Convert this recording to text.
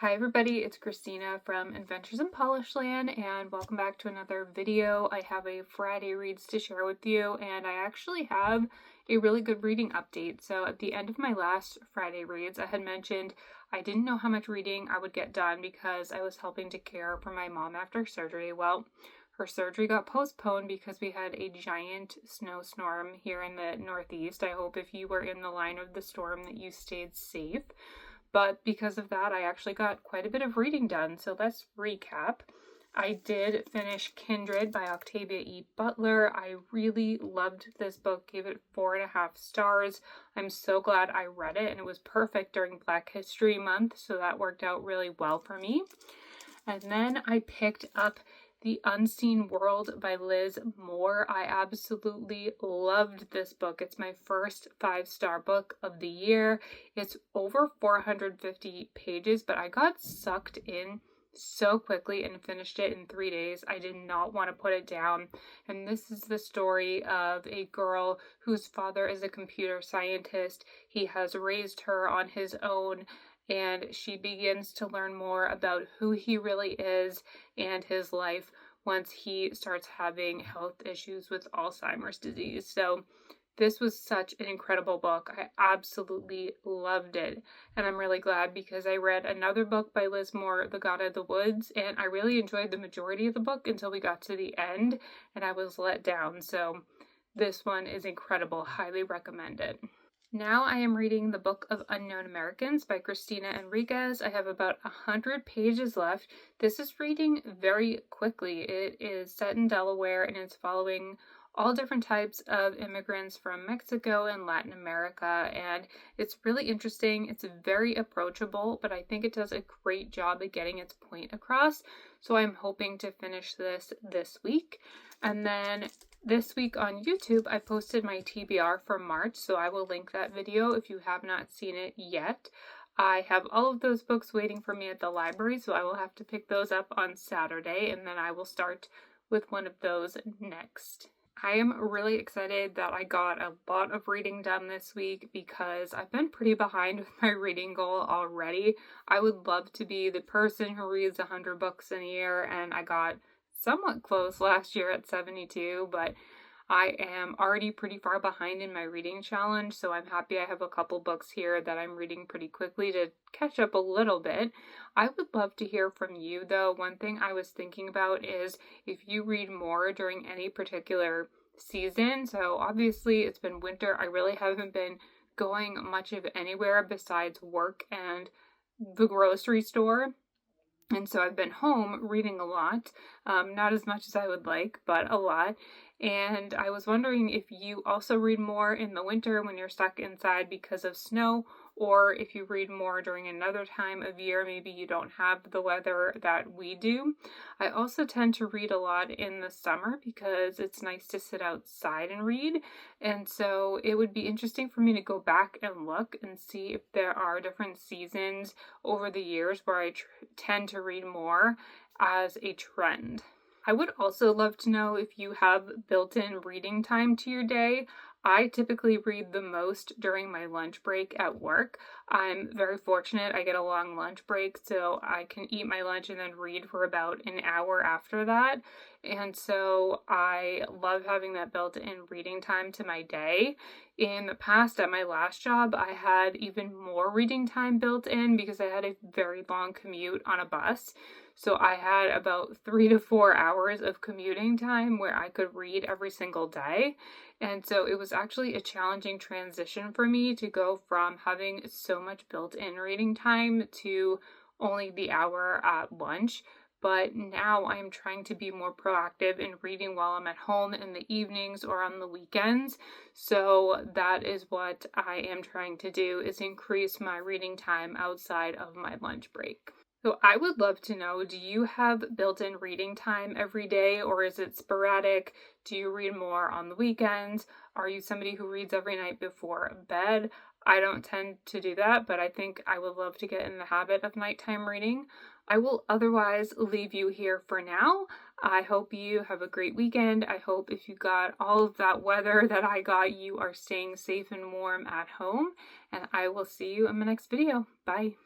Hi everybody, it's Christina from Adventures in Polishland and welcome back to another video. I have a Friday reads to share with you and I actually have a really good reading update. So at the end of my last Friday reads, I had mentioned I didn't know how much reading I would get done because I was helping to care for my mom after surgery. Well, her surgery got postponed because we had a giant snowstorm here in the Northeast. I hope if you were in the line of the storm that you stayed safe. But because of that, I actually got quite a bit of reading done. So let's recap. I did finish Kindred by Octavia E. Butler. I really loved this book, gave it 4.5 stars. I'm so glad I read it, and it was perfect during Black History Month, so that worked out really well for me. And then I picked up The Unseen World by Liz Moore. I absolutely loved this book. It's my first 5-star book of the year. It's over 450 pages, but I got sucked in so quickly and finished it in 3 days. I did not want to put it down. And this is the story of a girl whose father is a computer scientist. He has raised her on his own, and she begins to learn more about who he really is and his life once he starts having health issues with Alzheimer's disease. So this was such an incredible book. I absolutely loved it. And I'm really glad because I read another book by Liz Moore, The God of the Woods, and I really enjoyed the majority of the book until we got to the end and I was let down. So this one is incredible. Highly recommend it. Now I am reading the Book of Unknown Americans by Cristina Henríquez. I have about 100 pages left. This is reading very quickly. It is set in Delaware and it's following all different types of immigrants from Mexico and Latin America, and it's really interesting. It's very approachable, but I think it does a great job at getting its point across. So I'm hoping to finish this week. And then this week on YouTube, I posted my TBR for March, so I will link that video if you have not seen it yet. I have all of those books waiting for me at the library, so I will have to pick those up on Saturday, and then I will start with one of those next. I am really excited that I got a lot of reading done this week because I've been pretty behind with my reading goal already. I would love to be the person who reads 100 books in a year, and I got somewhat close last year at 72, but I am already pretty far behind in my reading challenge, so I'm happy I have a couple books here that I'm reading pretty quickly to catch up a little bit. I would love to hear from you, though. One thing I was thinking about is if you read more during any particular season. So obviously it's been winter. I really haven't been going much of anywhere besides work and the grocery store. And so I've been home reading a lot, not as much as I would like, but a lot. And I was wondering if you also read more in the winter when you're stuck inside because of snow, or if you read more during another time of year, maybe you don't have the weather that we do. I also tend to read a lot in the summer because it's nice to sit outside and read. And so it would be interesting for me to go back and look and see if there are different seasons over the years where I tend to read more as a trend. I would also love to know if you have built-in reading time to your day. I typically read the most during my lunch break at work. I'm very fortunate. I get a long lunch break, so I can eat my lunch and then read for about an hour after that. And so I love having that built-in reading time to my day. In the past, at my last job, I had even more reading time built in because I had a very long commute on a bus. So I had about 3 to 4 hours of commuting time where I could read every single day. And so it was actually a challenging transition for me to go from having so much built-in reading time to only the hour at lunch. But now I'm trying to be more proactive in reading while I'm at home in the evenings or on the weekends. So that is what I am trying to do, is increase my reading time outside of my lunch break. So I would love to know, do you have built-in reading time every day, or is it sporadic? Do you read more on the weekends? Are you somebody who reads every night before bed? I don't tend to do that, but I think I would love to get in the habit of nighttime reading. I will otherwise leave you here for now. I hope you have a great weekend. I hope if you got all of that weather that I got, you are staying safe and warm at home. And I will see you in my next video. Bye.